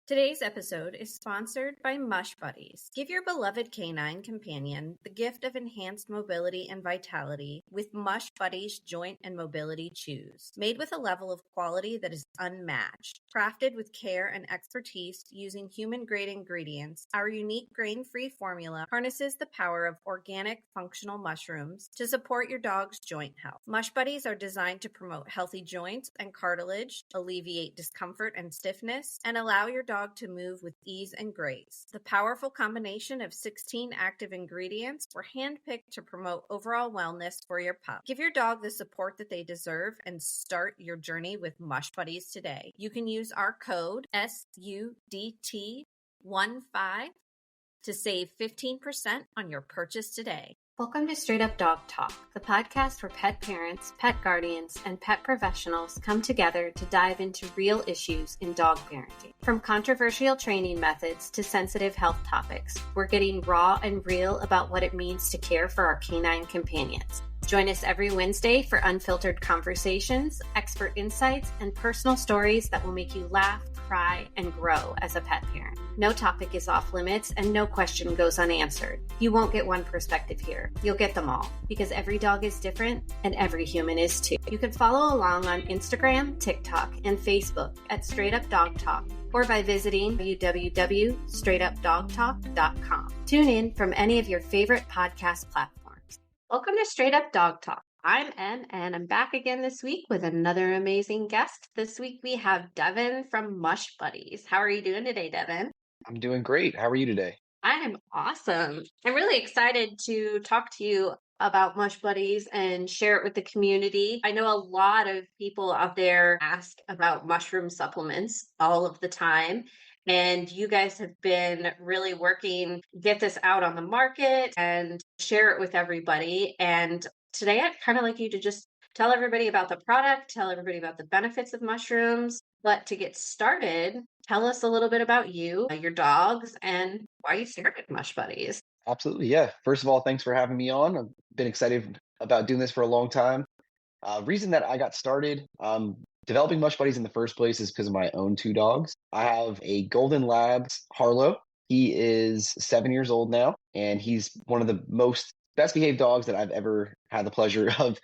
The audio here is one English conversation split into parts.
Today's episode is sponsored by Mush Buddies. Give your beloved canine companion the gift of enhanced mobility and vitality with Mush Buddies Joint and Mobility Chews. Made with a level of quality that is unmatched. Crafted with care and expertise using human-grade ingredients, our unique grain-free formula harnesses the power of organic, functional mushrooms to support your dog's joint health. Mush Buddies are designed to promote healthy joints and cartilage, alleviate discomfort and stiffness, and allow your dog to move with ease and grace. The powerful combination of 16 active ingredients were handpicked to promote overall wellness for your pup. Give your dog the support that they deserve and start your journey with Mush Buddies today. You can use our code SUDT15 to save 15% on your purchase today. Welcome to Straight Up Dog Talk, the podcast where pet parents, pet guardians, and pet professionals come together to dive into real issues in dog parenting. From controversial training methods to sensitive health topics, we're getting raw and real about what it means to care for our canine companions. Join us every Wednesday for unfiltered conversations, expert insights, and personal stories that will make you laugh, cry, and grow as a pet parent. No topic is off limits and no question goes unanswered. You won't get one perspective here. You'll get them all because every dog is different and every human is too. You can follow along on Instagram, TikTok, and Facebook at Straight Up Dog Talk or by visiting www.straightupdogtalk.com. Tune in from any of your favorite podcast platforms. Welcome to Straight Up Dog Talk. I'm Em, and I'm back again this week with another amazing guest. This week we have Devin from Mush Buddies. How are you doing today, Devin? I'm doing great. How are you today? I am awesome. I'm really excited to talk to you about Mush Buddies and share it with the community. I know a lot of people out there ask about mushroom supplements all of the time. And you guys have been really working to get this out on the market and share it with everybody. And today I'd kind of like you to just tell everybody about the product, tell everybody about the benefits of mushrooms. But to get started, tell us a little bit about you, your dogs, and why you started Mush Buddies. Absolutely. Yeah. First of all, thanks for having me on. I've been excited about doing this for a long time. Reason that I got started developing Mush Buddies in the first place is because of my own two dogs. I have a Golden Lab, Harlow. He is 7 years old now, and he's one of the best behaved dogs that I've ever had the pleasure of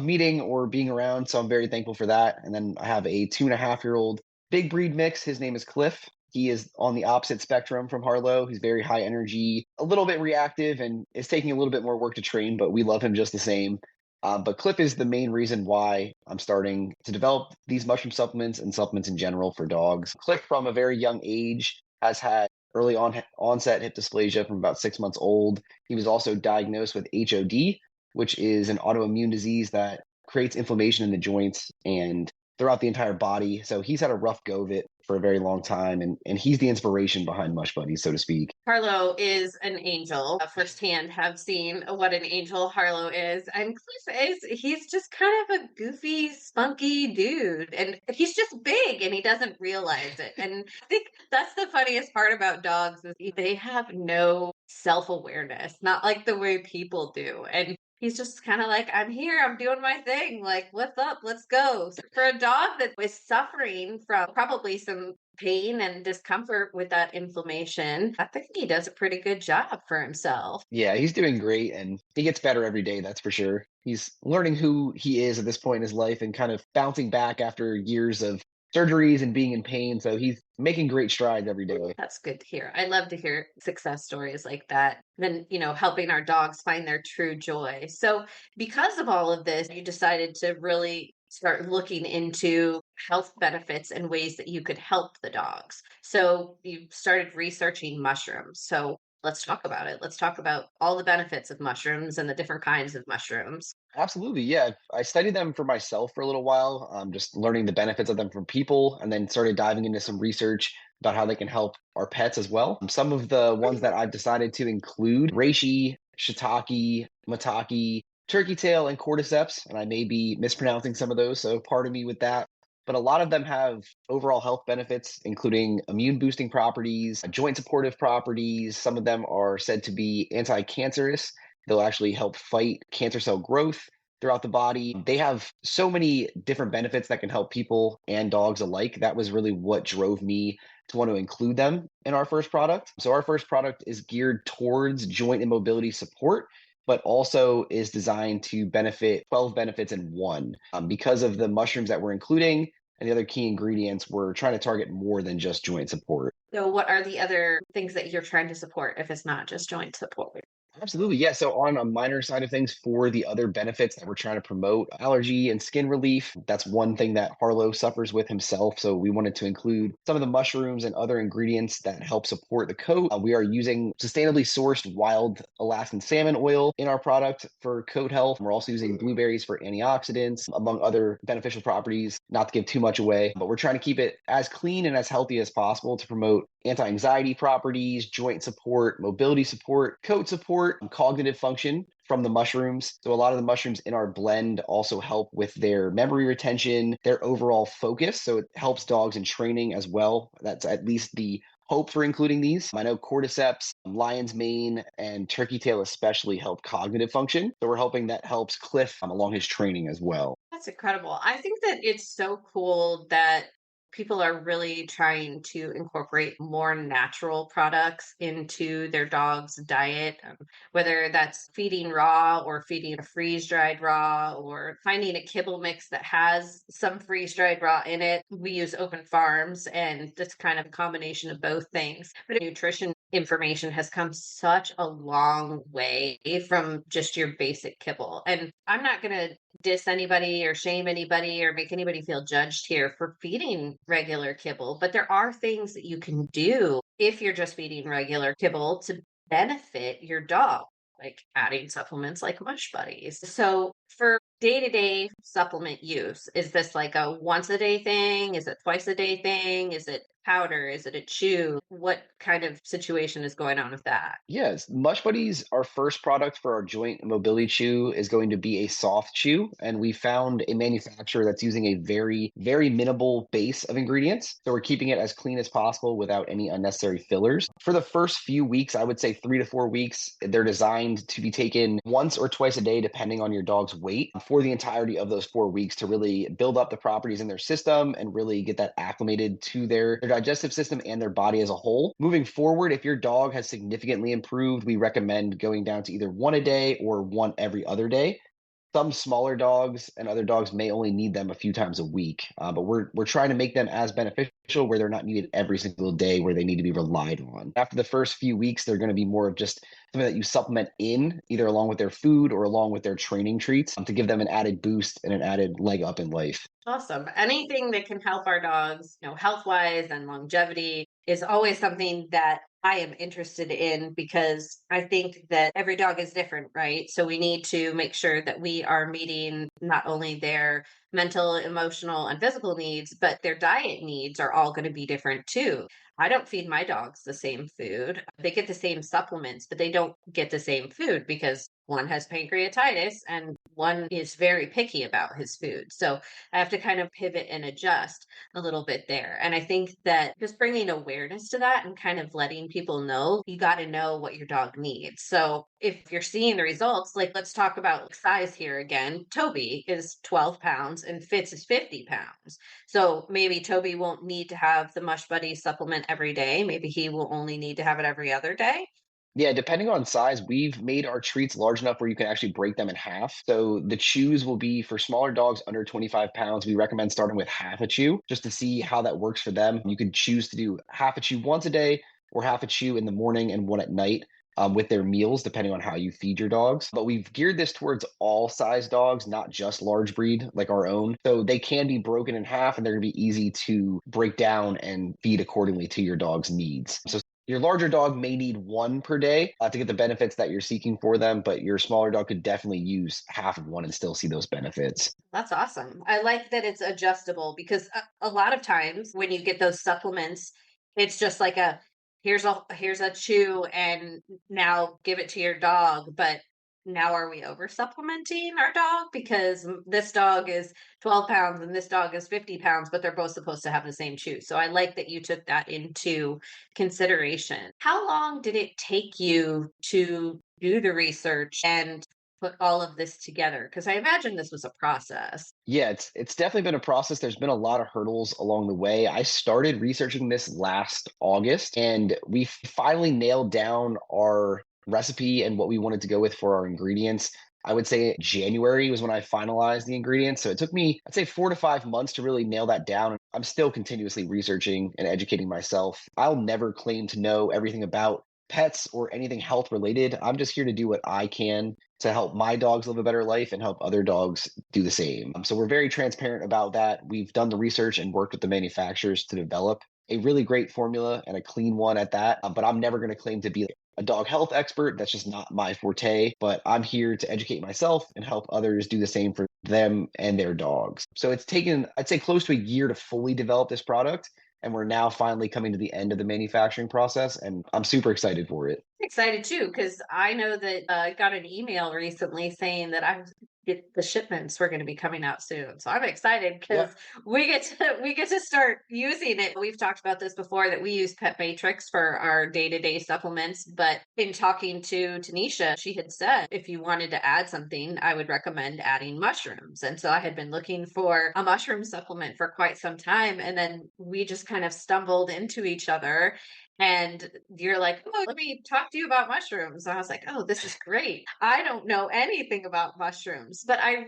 meeting or being around. So I'm very thankful for that. And then I have a 2.5-year-old big breed mix. His name is Cliff. He is on the opposite spectrum from Harlow. He's very high energy, a little bit reactive, and it's taking a little bit more work to train, but we love him just the same. But Cliff is the main reason why I'm starting to develop these mushroom supplements and supplements in general for dogs. Cliff, from a very young age, has had early onset hip dysplasia from about 6 months old. He was also diagnosed with HOD, which is an autoimmune disease that creates inflammation in the joints and throughout the entire body. So he's had a rough go of it for a very long time, and he's the inspiration behind Mush Buddies, so to speak. Harlow is an angel. Firsthand have seen what an angel Harlow is. And Cliff he's just kind of a goofy, spunky dude. And he's just big and he doesn't realize it. And I think that's the funniest part about dogs is they have no self-awareness, not like the way people do. And he's just kind of like, I'm here, I'm doing my thing. Like, what's up? Let's go. So for a dog that was suffering from probably some pain and discomfort with that inflammation, I think he does a pretty good job for himself. Yeah, he's doing great, and he gets better every day, that's for sure. He's learning who he is at this point in his life and kind of bouncing back after years of surgeries and being in pain. So he's making great strides every day. That's good to hear. I love to hear success stories like that. Then, helping our dogs find their true joy. So because of all of this, you decided to really start looking into health benefits and ways that you could help the dogs. So you started researching mushrooms. So let's talk about it. Let's talk about all the benefits of mushrooms and the different kinds of mushrooms. Absolutely. Yeah. I studied them for myself for a little while, just learning the benefits of them from people, and then started diving into some research about how they can help our pets as well. Some of the ones that I've decided to include: reishi, shiitake, maitake, turkey tail, and cordyceps. And I may be mispronouncing some of those, so pardon me with that. But a lot of them have overall health benefits, including immune boosting properties, joint supportive properties. Some of them are said to be anti-cancerous. They'll actually help fight cancer cell growth throughout the body. They have so many different benefits that can help people and dogs alike. That was really what drove me to want to include them in our first product. So our first product is geared towards joint and mobility support, but also is designed to benefit 12 benefits in one. Because of the mushrooms that we're including and the other key ingredients, we're trying to target more than just joint support. So, what are the other things that you're trying to support if it's not just joint support? Absolutely. Yeah. So, on a minor side of things, for the other benefits that we're trying to promote, allergy and skin relief, that's one thing that Harlow suffers with himself. So, we wanted to include some of the mushrooms and other ingredients that help support the coat. We are using sustainably sourced wild Alaskan salmon oil in our product for coat health. We're also using blueberries for antioxidants, among other beneficial properties, not to give too much away, but we're trying to keep it as clean and as healthy as possible to promote anti-anxiety properties, joint support, mobility support, coat support, and cognitive function from the mushrooms. So a lot of the mushrooms in our blend also help with their memory retention, their overall focus. So it helps dogs in training as well. That's at least the hope for including these. I know cordyceps, lion's mane, and turkey tail especially help cognitive function. So we're hoping that helps Cliff along his training as well. That's incredible. I think that it's so cool that people are really trying to incorporate more natural products into their dog's diet, whether that's feeding raw or feeding a freeze dried raw or finding a kibble mix that has some freeze dried raw in it. We use Open Farms, and that's kind of a combination of both things. But nutrition information has come such a long way from just your basic kibble. And I'm not going to diss anybody or shame anybody or make anybody feel judged here for feeding regular kibble, but there are things that you can do if you're just feeding regular kibble to benefit your dog, like adding supplements like Mush Buddies. So for day-to-day supplement use, is this like a once a day thing? Is it twice a day thing? Is it powder? Is it a chew? What kind of situation is going on with that? Yes, Mush Buddies, our first product for our joint mobility chew is going to be a soft chew. And we found a manufacturer that's using a very, very minimal base of ingredients. So we're keeping it as clean as possible without any unnecessary fillers. For the first few weeks, I would say 3 to 4 weeks, they're designed to be taken once or twice a day, depending on your dog's weight, for the entirety of those 4 weeks to really build up the properties in their system and really get that acclimated to their digestive system and their body as a whole. Moving forward, if your dog has significantly improved, we recommend going down to either one a day or one every other day. Some smaller dogs and other dogs may only need them a few times a week, but we're trying to make them as beneficial where they're not needed every single day, where they need to be relied on. After the first few weeks, they're going to be more of just something that you supplement in, either along with their food or along with their training treats, to give them an added boost and an added leg up in life. Awesome. Anything that can help our dogs, health wise and longevity is always something that I am interested in because I think that every dog is different, right? So we need to make sure that we are meeting not only their mental, emotional, and physical needs, but their diet needs are all going to be different too. I don't feed my dogs the same food. They get the same supplements, but they don't get the same food because one has pancreatitis and one is very picky about his food. So I have to kind of pivot and adjust a little bit there. And I think that just bringing awareness to that and kind of letting people know, you got to know what your dog needs. So if you're seeing the results, like let's talk about size here again. Toby is 12 pounds and Fitz is 50 pounds. So maybe Toby won't need to have the Mush Buddy supplement every day. Maybe he will only need to have it every other day. Yeah, depending on size, we've made our treats large enough where you can actually break them in half. So the chews will be for smaller dogs under 25 pounds. We recommend starting with half a chew just to see how that works for them. You could choose to do half a chew once a day or half a chew in the morning and one at night. With their meals, depending on how you feed your dogs. But we've geared this towards all size dogs, not just large breed like our own. So they can be broken in half and they're going to be easy to break down and feed accordingly to your dog's needs. So your larger dog may need one per day to get the benefits that you're seeking for them, but your smaller dog could definitely use half of one and still see those benefits. That's awesome. I like that it's adjustable because a lot of times when you get those supplements, it's just like a here's a chew and now give it to your dog. But now are we over supplementing our dog because this dog is 12 pounds and this dog is 50 pounds, but they're both supposed to have the same chew. So I like that you took that into consideration. How long did it take you to do the research and put all of this together? Because I imagine this was a process. Yeah, it's definitely been a process. There's been a lot of hurdles along the way. I started researching this last August, and we finally nailed down our recipe and what we wanted to go with for our ingredients. I would say January was when I finalized the ingredients. So it took me, I'd say 4 to 5 months to really nail that down. I'm still continuously researching and educating myself. I'll never claim to know everything about pets or anything health related. I'm just here to do what I can to help my dogs live a better life and help other dogs do the same. So we're very transparent about that. We've done the research and worked with the manufacturers to develop a really great formula and a clean one at that. But I'm never going to claim to be a dog health expert. That's just not my forte. But I'm here to educate myself and help others do the same for them and their dogs. So it's taken, I'd say, close to a year to fully develop this product. And we're now finally coming to the end of the manufacturing process. And I'm super excited for it. Excited too, because I know that I got an email recently saying that the shipments were going to be coming out soon. So I'm excited Yeah. because we get to start using it. We've talked about this before that we use Pet Matrix for our day-to-day supplements, but in talking to Tanisha, she had said if you wanted to add something, I would recommend adding mushrooms. And so I had been looking for a mushroom supplement for quite some time, and then we just kind of stumbled into each other, and you're like, oh, let me talk to you about mushrooms. I was like, oh, this is great. I don't know anything about mushrooms, but I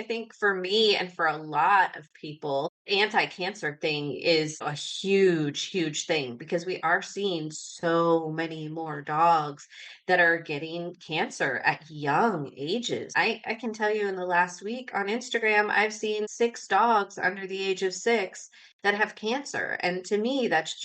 think for me and for a lot of people, anti-cancer thing is a huge, huge thing because we are seeing so many more dogs that are getting cancer at young ages. I can tell you in the last week on Instagram, I've seen 6 dogs under the age of 6 that have cancer. And to me, that's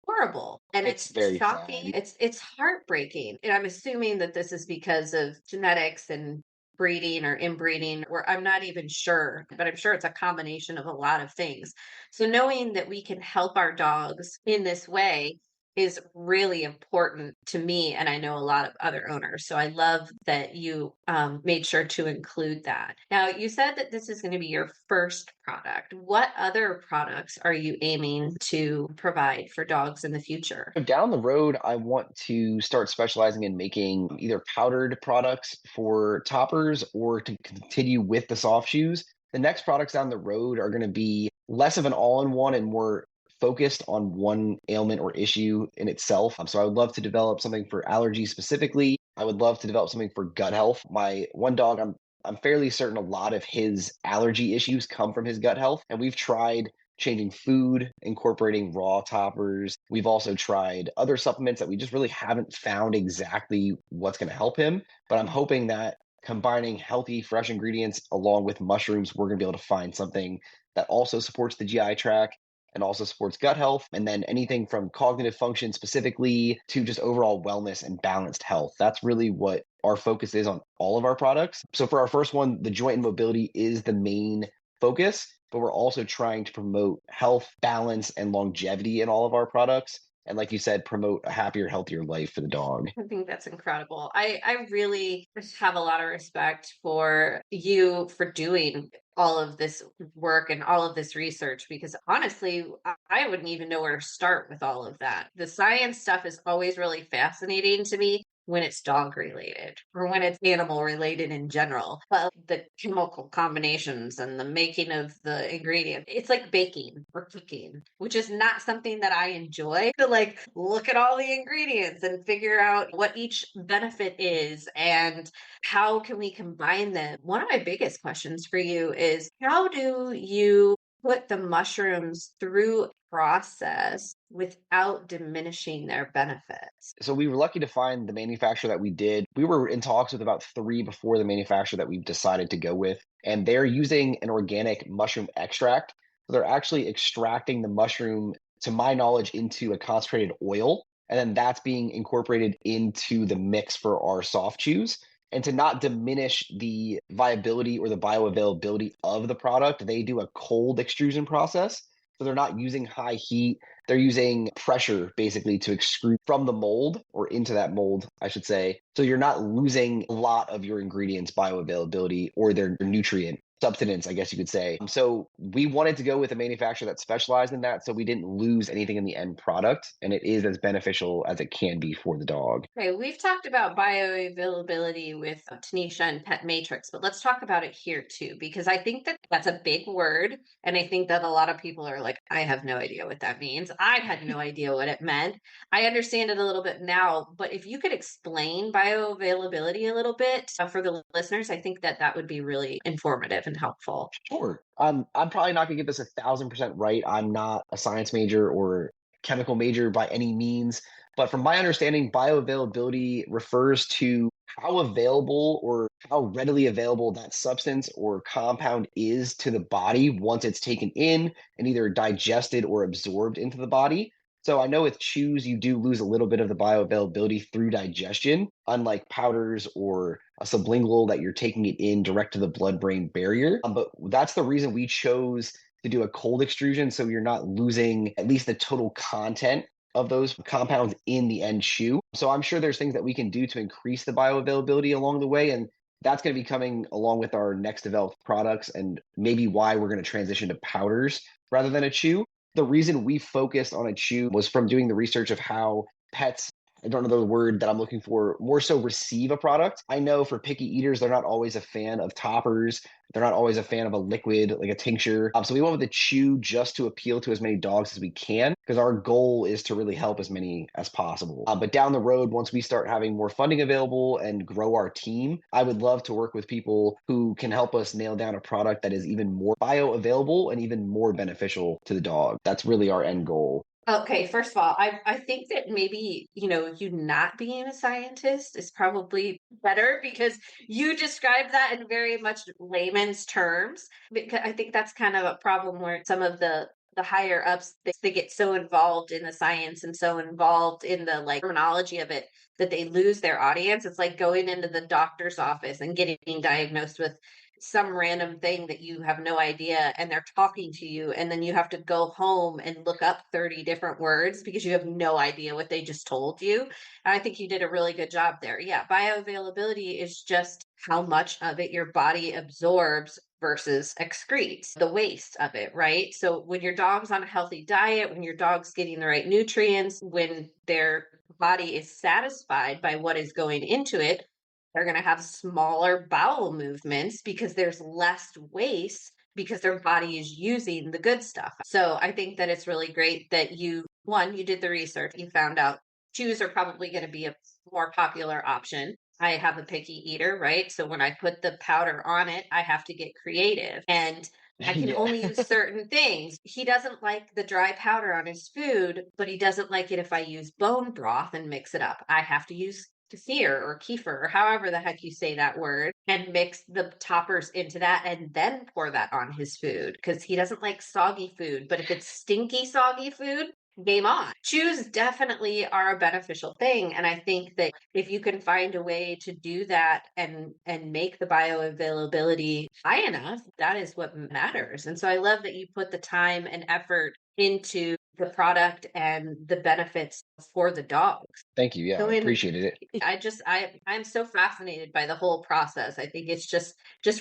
horrible, and It's it's very shocking. sad. It's heartbreaking, and I'm assuming that this is because of genetics and breeding or inbreeding, or I'm not even sure, but I'm sure it's a combination of a lot of things. So knowing that we can help our dogs in this way is really important to me, and I know a lot of other owners. So I love that you made sure to include that. Now, you said that this is going to be your first product. What other products are you aiming to provide for dogs in the future? So down the road, I want to start specializing in making either powdered products for toppers or to continue with the soft shoes. The next products down the road are going to be less of an all-in-one and more focused on one ailment or issue in itself. So I would love to develop something for allergies specifically. I would love to develop something for gut health. My one dog, I'm fairly certain a lot of his allergy issues come from his gut health, and we've tried changing food, incorporating raw toppers. We've also tried other supplements that we just really haven't found exactly what's going to help him. But I'm hoping that combining healthy, fresh ingredients along with mushrooms, we're going to be able to find something that also supports the GI tract and also supports gut health. And then anything from cognitive function specifically to just overall wellness and balanced health. That's really what our focus is on all of our products. So for our first one, the joint and mobility is the main focus, but we're also trying to promote health, balance, and longevity in all of our products. And like you said, promote a happier, healthier life for the dog. I think that's incredible. I really have a lot of respect for you for doing all of this work and all of this research because honestly, I wouldn't even know where to start with all of that. The science stuff is always really fascinating to me when it's dog related or when it's animal related in general. But the chemical combinations and the making of the ingredient, it's like baking or cooking, which is not something that I enjoy to like look at all the ingredients and figure out what each benefit is and how can we combine them. One of my biggest questions for you is how do you put the mushrooms through a process without diminishing their benefits? So we were lucky to find the manufacturer that we did. We were in talks with about three before the manufacturer that we've decided to go with, and they're using an organic mushroom extract. So they're actually extracting the mushroom, to my knowledge, into a concentrated oil, and then that's being incorporated into the mix for our soft chews. And to not diminish the viability or the bioavailability of the product, they do a cold extrusion process. So they're not using high heat, they're using pressure basically to extrude from the mold or into that mold, I should say. So you're not losing a lot of your ingredients bioavailability or their nutrient substance, I guess you could say. So we wanted to go with a manufacturer that specialized in that so we didn't lose anything in the end product. And it is as beneficial as it can be for the dog. Okay, we've talked about bioavailability with Tanisha and Pet Matrix, but let's talk about it here too, because I think that that's a big word. And I think that a lot of people are like, I have no idea what that means. I had no idea what it meant. I understand it a little bit now, but if you could explain bioavailability a little bit for the listeners, I think that that would be really informative and helpful. Sure. I'm probably not going to get this 1,000% right. I'm not a science major or chemical major by any means. But from my understanding, bioavailability refers to how available or how readily available that substance or compound is to the body once it's taken in and either digested or absorbed into the body. So I know with chews, you do lose a little bit of the bioavailability through digestion, unlike powders or a sublingual that you're taking it in direct to the blood-brain barrier. But that's the reason we chose to do a cold extrusion, so you're not losing at least the total content of those compounds in the end chew. So I'm sure there's things that we can do to increase the bioavailability along the way, and that's going to be coming along with our next developed products and maybe why we're going to transition to powders rather than a chew. The reason we focused on a chew was from doing the research of how pets, I don't know the word that I'm looking for, more so receive a product. I know for picky eaters, they're not always a fan of toppers. They're not always a fan of a liquid, like a tincture. So we went with the chew just to appeal to as many dogs as we can, because our goal is to really help as many as possible. But down the road, once we start having more funding available and grow our team, I would love to work with people who can help us nail down a product that is even more bioavailable and even more beneficial to the dog. That's really our end goal. Okay, first of all, I think that maybe, you not being a scientist is probably better because you describe that in very much layman's terms. Because I think that's kind of a problem where some of the higher ups they get so involved in the science and so involved in the like terminology of it that they lose their audience. It's like going into the doctor's office and getting diagnosed with some random thing that you have no idea and they're talking to you and then you have to go home and look up 30 different words because you have no idea what they just told you. And I think you did a really good job there. Yeah, bioavailability is just how much of it your body absorbs versus excretes, the waste of it, right? So when your dog's on a healthy diet, when your dog's getting the right nutrients, when their body is satisfied by what is going into it, they're going to have smaller bowel movements because there's less waste because their body is using the good stuff. So I think that it's really great that you did the research, you found out chews are probably going to be a more popular option. I have a picky eater, right? So when I put the powder on it, I have to get creative and I can Yeah. only use certain things. He doesn't like the dry powder on his food, but he doesn't like it if I use bone broth and mix it up. I have to use kefir or kefir or however the heck you say that word and mix the toppers into that and then pour that on his food because he doesn't like soggy food. But if it's stinky, soggy food, game on. Chews definitely are a beneficial thing. And I think that if you can find a way to do that and make the bioavailability high enough, that is what matters. And so I love that you put the time and effort into the product and the benefits for the dogs. Thank you. Yeah, So I in appreciated it. I'm so fascinated by the whole process. I think it's just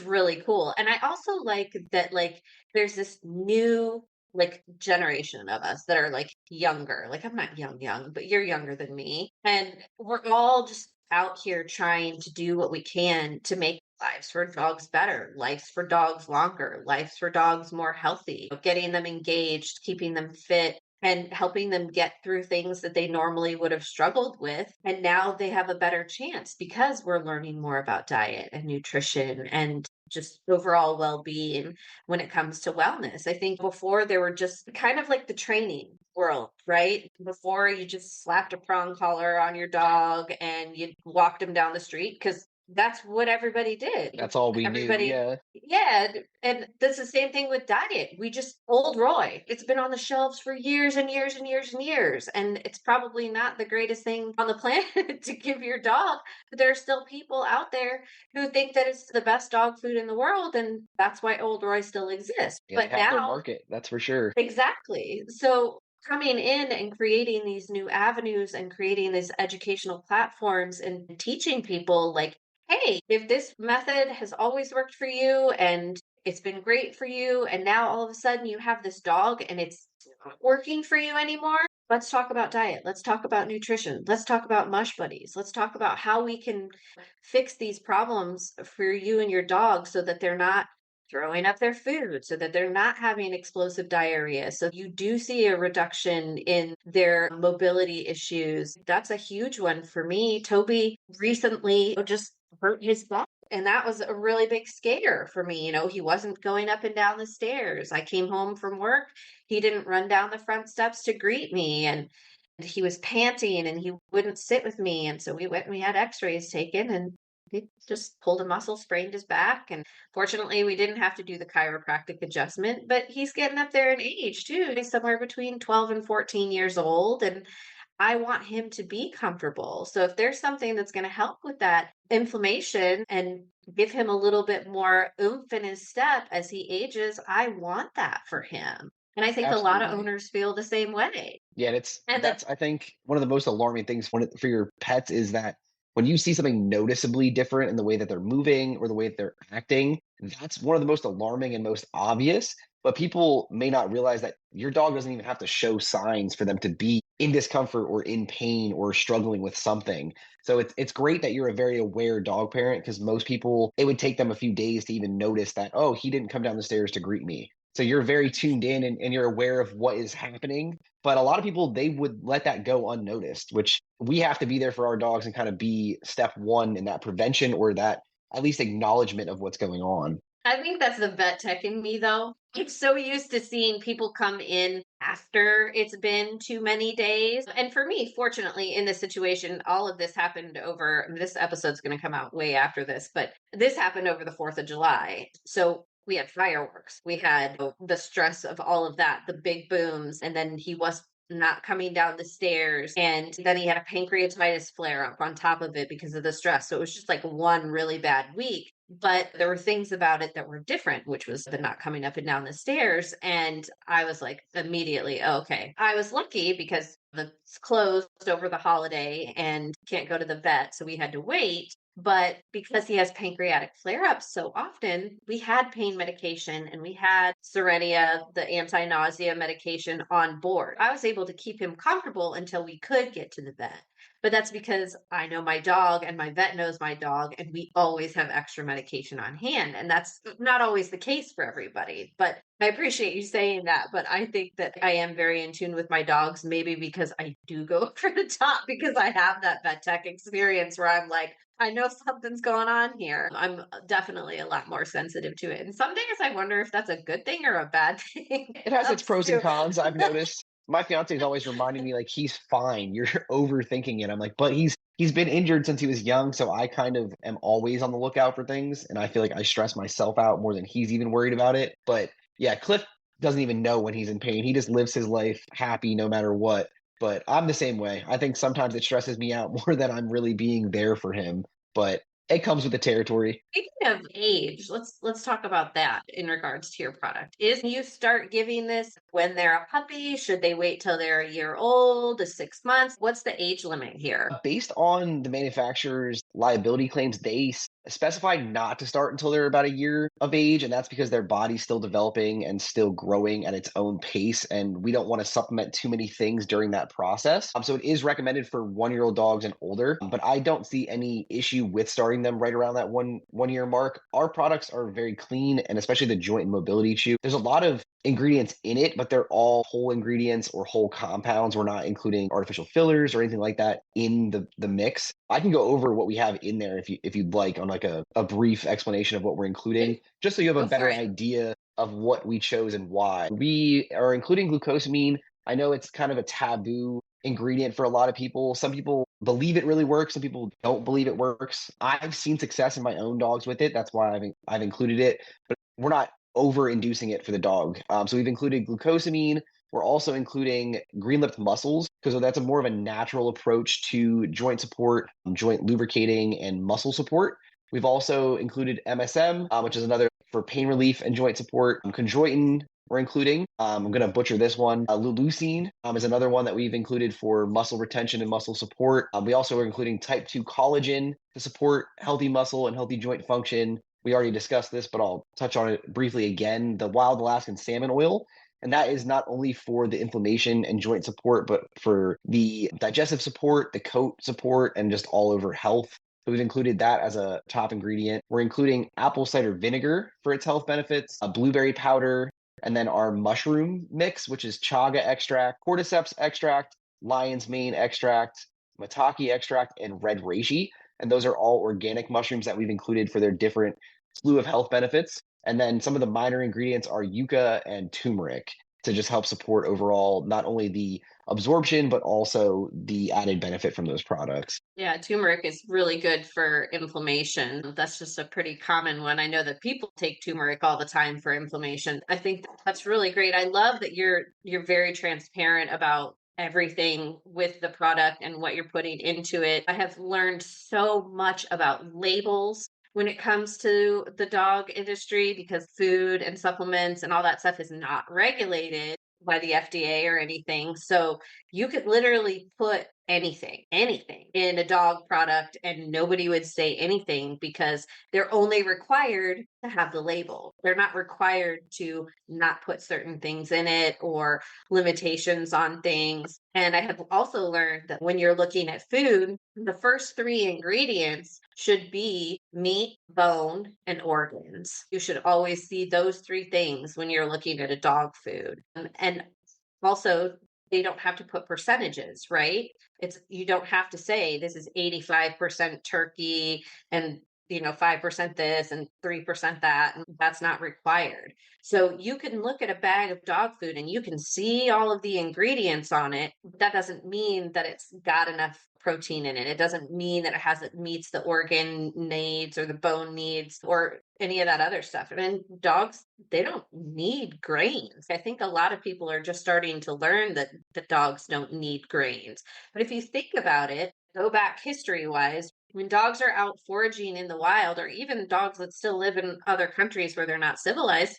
really cool. And I also like that like there's this new like generation of us that are like younger. Like I'm not young, but you're younger than me. And we're all just out here trying to do what we can to make lives for dogs better, lives for dogs longer, lives for dogs more healthy, getting them engaged, keeping them fit, and helping them get through things that they normally would have struggled with. And now they have a better chance because we're learning more about diet and nutrition and just overall well being when it comes to wellness. I think before there were just kind of like the training world, right? Before you just slapped a prong collar on your dog and you walked him down the street because that's what everybody did. That's all we knew. Everybody, Yeah. yeah. And that's the same thing with diet. We just, Old Roy, it's been on the shelves for years and years and years and years. And it's probably not the greatest thing on the planet to give your dog. But there are still people out there who think that it's the best dog food in the world. And that's why Old Roy still exists. Yeah, they But have their now, market. That's for sure. exactly. So coming in and creating these new avenues and creating these educational platforms and teaching people like, hey, if this method has always worked for you and it's been great for you. And now all of a sudden you have this dog and it's not working for you anymore. Let's talk about diet. Let's talk about nutrition. Let's talk about mush buddies. Let's talk about how we can fix these problems for you and your dog so that they're not throwing up their food, so that they're not having explosive diarrhea. So you do see a reduction in their mobility issues. That's a huge one for me. Toby recently just hurt his back. And that was a really big scare for me. He wasn't going up and down the stairs. I came home from work. He didn't run down the front steps to greet me. And he was panting and he wouldn't sit with me. And so we went and we had x-rays taken and he just pulled a muscle, sprained his back. And fortunately, we didn't have to do the chiropractic adjustment, but he's getting up there in age too. He's somewhere between 12 and 14 years old. And I want him to be comfortable. So if there's something that's going to help with that inflammation and give him a little bit more oomph in his step as he ages, I want that for him. And I think a lot of Absolutely. owners feel the same way. Yeah, and it's And that's I think one of the most alarming things for your pets is that when you see something noticeably different in the way that they're moving or the way that they're acting, that's one of the most alarming and most obvious. But people may not realize that your dog doesn't even have to show signs for them to be in discomfort or in pain or struggling with something. So it's great that you're a very aware dog parent because most people it would take them a few days to even notice that, oh, he didn't come down the stairs to greet me. So you're very tuned in and you're aware of what is happening, but a lot of people, they would let that go unnoticed, which we have to be there for our dogs and kind of be step one in that prevention or that at least acknowledgement of what's going on. I think that's the vet tech in me, though. I'm so used to seeing people come in after it's been too many days. And for me, fortunately, in this situation, all of this happened this episode's going to come out way after this, but this happened over the 4th of July. So we had fireworks. We had the stress of all of that, the big booms. And then he was not coming down the stairs. And then he had a pancreatitis flare up on top of it because of the stress. So it was just like one really bad week. But there were things about it that were different, which was the not coming up and down the stairs. And I was like, immediately, oh, okay. I was lucky because it's closed over the holiday and can't go to the vet. So we had to wait. But because he has pancreatic flare ups so often, we had pain medication and we had Cerenia, the anti nausea medication on board. I was able to keep him comfortable until we could get to the vet. But that's because I know my dog and my vet knows my dog, and we always have extra medication on hand. And that's not always the case for everybody. But I appreciate you saying that. But I think that I am very in tune with my dogs, maybe because I do go over the top because I have that vet tech experience where I'm like, I know something's going on here. I'm definitely a lot more sensitive to it. And some days I wonder if that's a good thing or a bad thing. It has its Ups pros and to. cons, I've noticed. My fiance is always reminding me like he's fine. You're overthinking it. I'm like, but he's been injured since he was young, so I kind of am always on the lookout for things, and I feel like I stress myself out more than he's even worried about it. But yeah, Cliff doesn't even know when he's in pain. He just lives his life happy no matter what. But I'm the same way. I think sometimes it stresses me out more than I'm really being there for him. But it comes with the territory. Speaking of age, let's talk about that in regards to your product. Is you start giving this when they're a puppy? Should they wait till they're a year old, 6 months? What's the age limit here? Based on the manufacturer's liability claims, they specify not to start until they're about a year of age, and that's because their body's still developing and still growing at its own pace, and we don't want to supplement too many things during that process. So it is recommended for 1-year-old dogs and older, but I don't see any issue with starting them right around that one year mark. Our products are very clean, and especially the joint and mobility chew. There's a lot of ingredients in it, but they're all whole ingredients or whole compounds. We're not including artificial fillers or anything like that in the mix. I can go over what we have in there if you'd like on like a brief explanation of what we're including, just so you have a Go for better it. idea of what we chose and why. We are including glucosamine. I know it's kind of a taboo ingredient for a lot of people. Some people believe it really works. Some people don't believe it works. I've seen success in my own dogs with it. That's why I've included it. But we're not over inducing it for the dog. So we've included glucosamine. We're also including green-lipped mussels because that's a more of a natural approach to joint support, joint lubricating, and muscle support. We've also included MSM, which is another for pain relief and joint support. Chondroitin we're including. I'm going to butcher this one. Leucine is another one that we've included for muscle retention and muscle support. We also are including type 2 collagen to support healthy muscle and healthy joint function. We already discussed this, but I'll touch on it briefly again. The wild Alaskan salmon oil. And that is not only for the inflammation and joint support, but for the digestive support, the coat support, and just all over health. So we've included that as a top ingredient. We're including apple cider vinegar for its health benefits, a blueberry powder, and then our mushroom mix, which is chaga extract, cordyceps extract, lion's mane extract, maitake extract, and red reishi. And those are all organic mushrooms that we've included for their different slew of health benefits. And then some of the minor ingredients are yucca and turmeric to just help support overall not only the absorption, but also the added benefit from those products. Yeah, turmeric is really good for inflammation. That's just a pretty common one. I know that people take turmeric all the time for inflammation. I think that's really great. I love that you're very transparent about everything with the product and what you're putting into it. I have learned so much about labels when it comes to the dog industry because food and supplements and all that stuff is not regulated by the FDA or anything. So you could literally put anything in a dog product and nobody would say anything because they're only required to have the label. They're not required to not put certain things in it or limitations on things. And I have also learned that when you're looking at food, the first three ingredients should be meat, bone, and organs. You should always see those three things when you're looking at a dog food. And also, they don't have to put percentages, right? It's you don't have to say this is 85% turkey and 5% this and 3% that. And that's not required. So you can look at a bag of dog food and you can see all of the ingredients on it. That doesn't mean that it's got enough protein in it. It doesn't mean that it meets the organ needs or the bone needs or any of that other stuff. And dogs, they don't need grains. I think a lot of people are just starting to learn that dogs don't need grains. But if you think about it, go back history wise, when dogs are out foraging in the wild, or even dogs that still live in other countries where they're not civilized,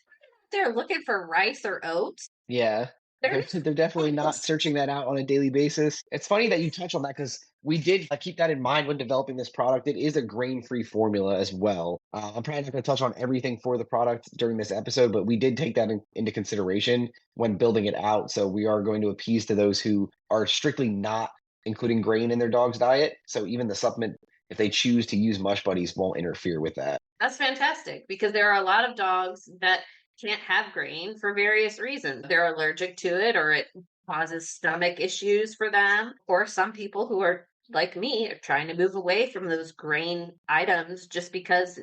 they're looking for rice or oats. Yeah. They're They're definitely not searching that out on a daily basis. It's funny that you touch on that because we did keep that in mind when developing this product. It is a grain-free formula as well. I'm probably not going to touch on everything for the product during this episode, but we did take that into consideration when building it out. So we are going to appease to those who are strictly not including grain in their dog's diet. So even the supplement, if they choose to use Mush Buddies, won't interfere with that. That's fantastic because there are a lot of dogs that can't have grain for various reasons. They're allergic to it or it causes stomach issues for them. Or some people who are like me are trying to move away from those grain items just because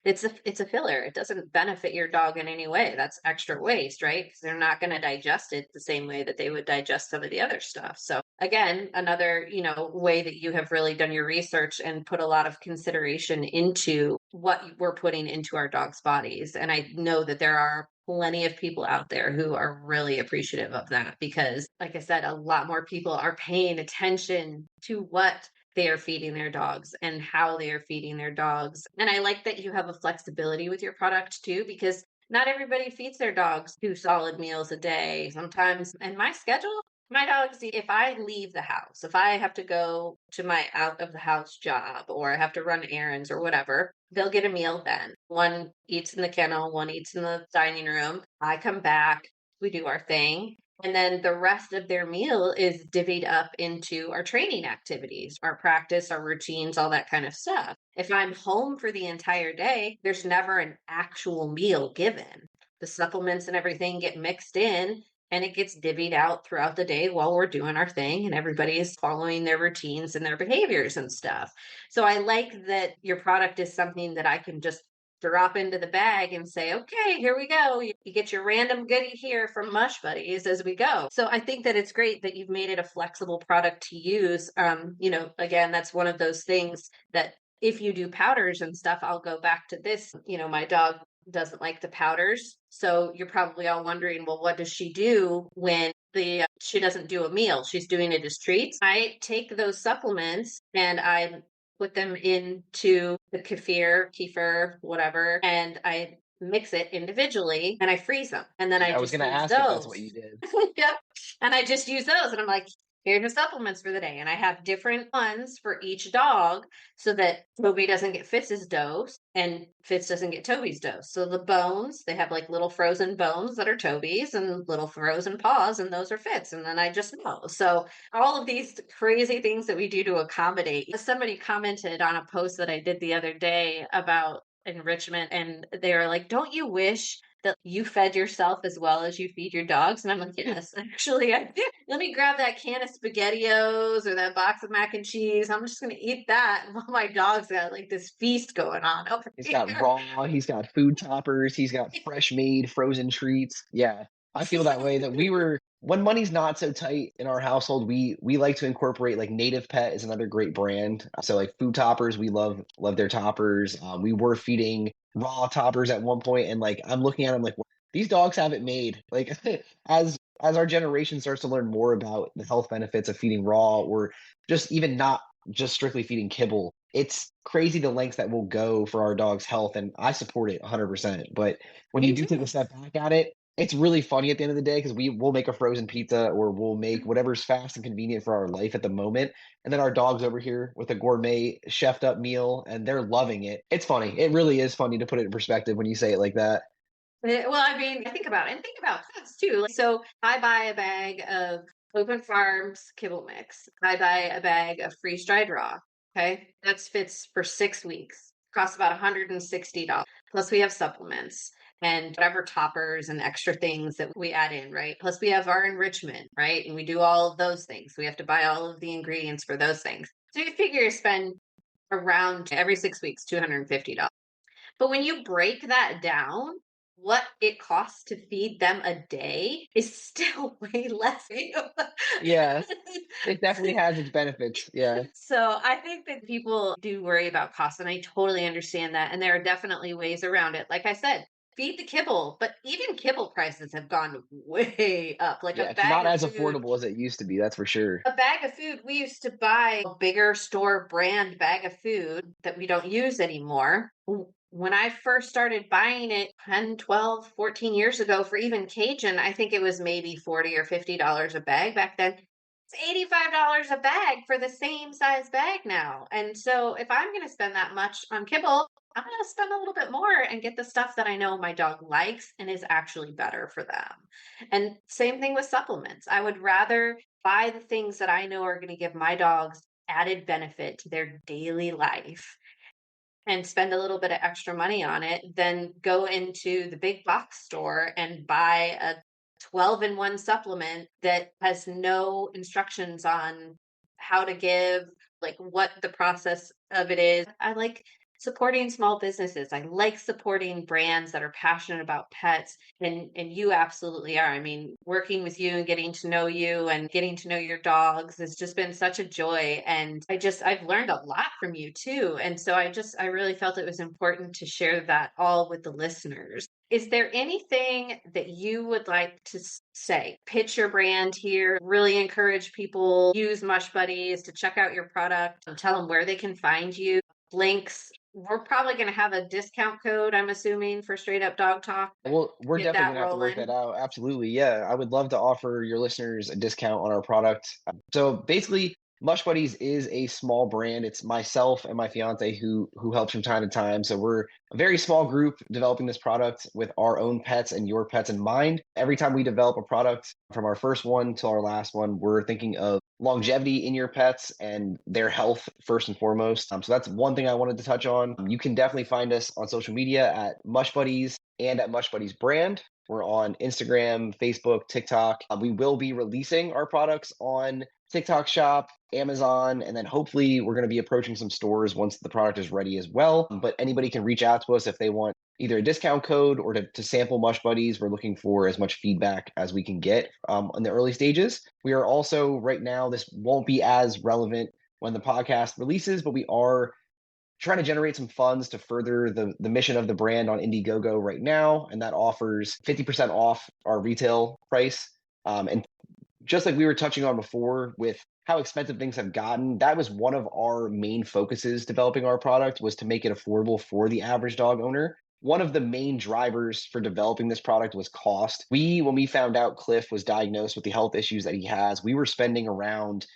it's a filler. It doesn't benefit your dog in any way. That's extra waste, right? Because they're not going to digest it the same way that they would digest some of the other stuff. So again, another, way that you have really done your research and put a lot of consideration into what we're putting into our dogs' bodies. And I know that there are plenty of people out there who are really appreciative of that because, like I said, a lot more people are paying attention to what they are feeding their dogs and how they are feeding their dogs. And I like that you have a flexibility with your product too, because not everybody feeds their dogs 2 solid meals a day. Sometimes, and my schedule, my dogs eat, if I leave the house, if I have to go to my out of the house job or I have to run errands or whatever, they'll get a meal then. One eats in the kennel, one eats in the dining room. I come back, we do our thing. And then the rest of their meal is divvied up into our training activities, our practice, our routines, all that kind of stuff. If I'm home for the entire day, there's never an actual meal given. The supplements and everything get mixed in and it gets divvied out throughout the day while we're doing our thing and everybody is following their routines and their behaviors and stuff. So I like that your product is something that I can just drop into the bag and say, okay, here we go. You get your random goodie here from Mush Buddies as we go. So I think that it's great that you've made it a flexible product to use. Again, that's one of those things that if you do powders and stuff, I'll go back to this. My dog doesn't like the powders. So you're probably all wondering, well, what does she do when she doesn't do a meal? She's doing it as treats. I take those supplements and I put them into the kefir, whatever, and I mix it individually and I freeze them. And then I I was just going to use ask if that's what those. you did. Yep. And I just use those. And I'm like, here's your supplements for the day. And I have different ones for each dog so that Toby doesn't get Fitz's dose and Fitz doesn't get Toby's dose. So the bones, they have like little frozen bones that are Toby's and little frozen paws, and those are Fitz. And then I just know. So all of these crazy things that we do to accommodate. Somebody commented on a post that I did the other day about enrichment, and they were like, don't you wish that you fed yourself as well as you feed your dogs? And I'm like, yes, actually I do. Let me grab that can of SpaghettiOs or that box of mac and cheese. I'm just gonna eat that while my dog's got like this feast going on over He's here. got raw, he's got food toppers, he's got fresh made frozen treats. Yeah. I feel that way that when money's not so tight in our household, we like to incorporate like Native Pet is another great brand. So like food toppers, we love their toppers. We were feeding raw toppers at one point, and like I'm looking at them like these dogs have it made. Like as our generation starts to learn more about the health benefits of feeding raw, or just even not just strictly feeding kibble, it's crazy the lengths that will go for our dog's health, and I support it 100%. But when you Me do take a too. step back at it, it's really funny at the end of the day because we'll make a frozen pizza or we'll make whatever's fast and convenient for our life at the moment, and then our dog's over here with a gourmet chefed up meal and they're loving it. It's funny. It really is funny to put it in perspective when you say it like that. Well, I mean, I think about it and think about pets too. So I buy a bag of Open Farms kibble mix. I buy a bag of freeze dried raw. Okay. That's fits for 6 weeks. Costs about $160. Plus we have supplements and whatever toppers and extra things that we add in, right? Plus we have our enrichment, right? And we do all of those things. We have to buy all of the ingredients for those things. So you figure you spend around every 6 weeks, $250. But when you break that down, what it costs to feed them a day is still way less. Yeah, it definitely has its benefits. Yeah. So I think that people do worry about costs, and I totally understand that. And there are definitely ways around it. Like I said, feed the kibble, but even kibble prices have gone way up. Like Yeah, a it's bag not of as food affordable as it used to be, that's for sure. a bag of food, we used to buy a bigger store brand bag of food that we don't use anymore. When I first started buying it 10, 12, 14 years ago for even Cajun, I think it was maybe $40 or $50 a bag back then. It's $85 a bag for the same size bag now. And so if I'm going to spend that much on kibble, I'm going to spend a little bit more and get the stuff that I know my dog likes and is actually better for them. And same thing with supplements. I would rather buy the things that I know are going to give my dogs added benefit to their daily life and spend a little bit of extra money on it than go into the big box store and buy a 12-in-1 supplement that has no instructions on how to give, like what the process of it is. I like supporting small businesses. I like supporting brands that are passionate about pets, and you absolutely are. I mean, working with you and getting to know you and getting to know your dogs has just been such a joy, and I've learned a lot from you too. And so I really felt it was important to share that all with the listeners. Is there anything that you would like to say? Pitch your brand here, really encourage people use Mush Buddies to check out your product, tell them where they can find you, links. We're probably going to have a discount code, I'm assuming, for Straight Up Dog Talk. Well, we're Get definitely that gonna have to work that rolling. out. Absolutely. Yeah. I would love to offer your listeners a discount on our product. So basically, Mush Buddies is a small brand. It's myself and my fiance who helps from time to time. So we're a very small group developing this product with our own pets and your pets in mind. Every time we develop a product, from our first one to our last one, we're thinking of longevity in your pets and their health first and foremost. So that's one thing I wanted to touch on. You can definitely find us on social media at Mush Buddies and at Mush Buddies brand. We're on Instagram, Facebook, TikTok. We will be releasing our products on TikTok Shop, Amazon, and then hopefully we're going to be approaching some stores once the product is ready as well. But anybody can reach out to us if they want either a discount code or to sample Mush Buddies. We're looking for as much feedback as we can get in the early stages. We are also right now, this won't be as relevant when the podcast releases, but we are trying to generate some funds to further the mission of the brand on Indiegogo right now. And that offers 50% off our retail price. And just like we were touching on before with how expensive things have gotten, that was one of our main focuses developing our product, was to make it affordable for the average dog owner. one of the main drivers for developing this product was cost. When we found out Cliff was diagnosed with the health issues that he has, we were spending around,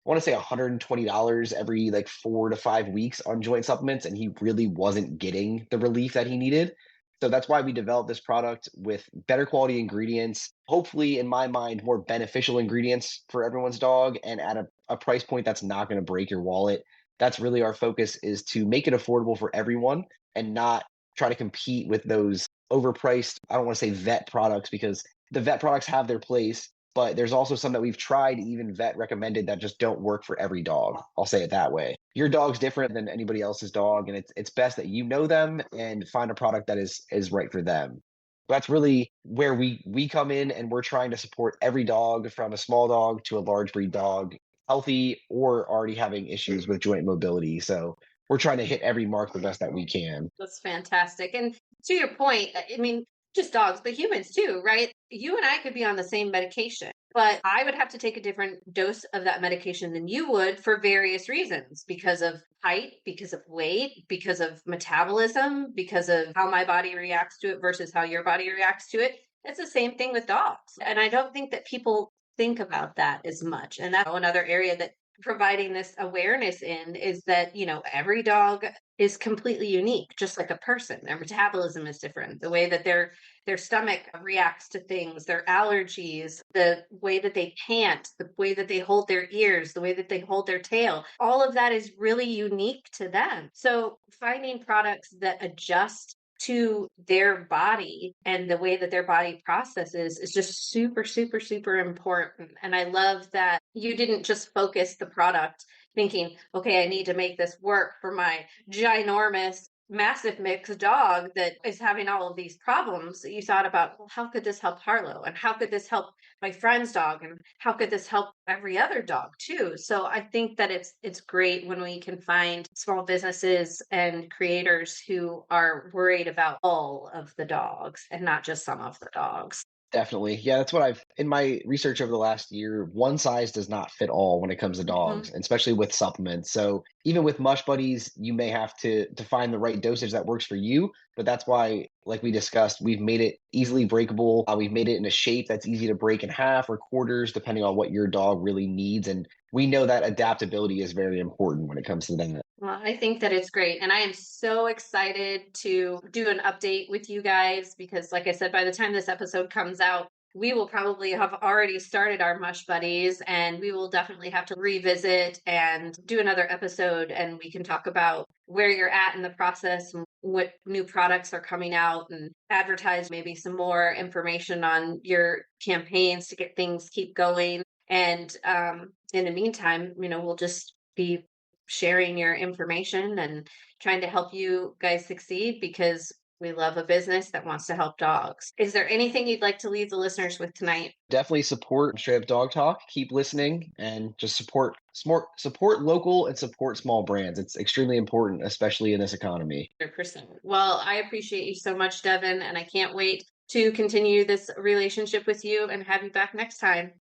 I want to say $120 every like 4 to 5 weeks on joint supplements, and he really wasn't getting the relief that he needed. So that's why we developed this product with better quality ingredients, hopefully, in my mind, more beneficial ingredients for everyone's dog, and at a price point that's not going to break your wallet. That's really our focus, is to make it affordable for everyone and not try to compete with those overpriced, I don't want to say vet products, because the vet products have their place, but there's also some that we've tried, even vet recommended, that just don't work for every dog. I'll say it that way. Your dog's different than anybody else's dog, and it's best that you know them and find a product that is right for them. That's really where we come in, and we're trying to support every dog, from a small dog to a large breed dog, healthy or already having issues with joint mobility. So we're trying to hit every mark the best that we can. That's fantastic. And to your point, I mean, just dogs, but humans too, right? You and I could be on the same medication, but I would have to take a different dose of that medication than you would for various reasons, because of height, because of weight, because of metabolism, because of how my body reacts to it versus how your body reacts to it. It's the same thing with dogs. And I don't think that people think about that as much. And that's another area that providing this awareness in is that, every dog is completely unique, just like a person. Their metabolism is different. The way that their stomach reacts to things, their allergies, the way that they pant, the way that they hold their ears, the way that they hold their tail, all of that is really unique to them. So finding products that adjust to their body and the way that their body processes is just super, super, super important. And I love that you didn't just focus the product thinking, okay, I need to make this work for my ginormous, massive mixed dog that is having all of these problems. You thought about, well, how could this help Harlow? And how could this help my friend's dog? And how could this help every other dog too? So I think that it's great when we can find small businesses and creators who are worried about all of the dogs and not just some of the dogs. Definitely. Yeah, that's what in my research over the last year, one size does not fit all when it comes to dogs, Mhm. and especially with supplements. So even with Mush Buddies, you may have to find the right dosage that works for you. But that's why, like we discussed, we've made it easily breakable. We've made it in a shape that's easy to break in half or quarters, depending on what your dog really needs. And we know that adaptability is very important when it comes to that. Well, I think that it's great. And I am so excited to do an update with you guys because, like I said, by the time this episode comes out, we will probably have already started our Mush Buddies, and we will definitely have to revisit and do another episode, and we can talk about where you're at in the process and what new products are coming out, and advertise maybe some more information on your campaigns to get things keep going. And in the meantime, we'll just be sharing your information and trying to help you guys succeed because we love a business that wants to help dogs. Is there anything you'd like to leave the listeners with tonight? Definitely support Straight Up Dog Talk. Keep listening and just support local and support small brands. It's extremely important, especially in this economy. 100%. Well, I appreciate you so much, Devin, and I can't wait to continue this relationship with you and have you back next time.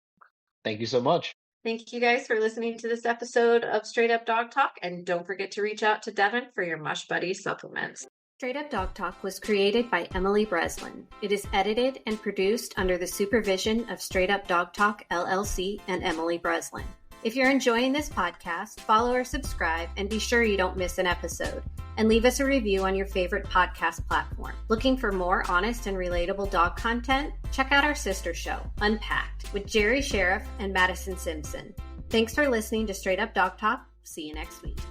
Thank you so much. Thank you guys for listening to this episode of Straight Up Dog Talk, and don't forget to reach out to Devin for your Mush Buddy supplements. Straight Up Dog Talk was created by Emily Breslin. It is edited and produced under the supervision of Straight Up Dog Talk LLC and Emily Breslin. If you're enjoying this podcast, follow or subscribe and be sure you don't miss an episode. And leave us a review on your favorite podcast platform. Looking for more honest and relatable dog content? Check out our sister show, Unpacked, with Jerry Sheriff and Madison Simpson. Thanks for listening to Straight Up Dog Talk. See you next week.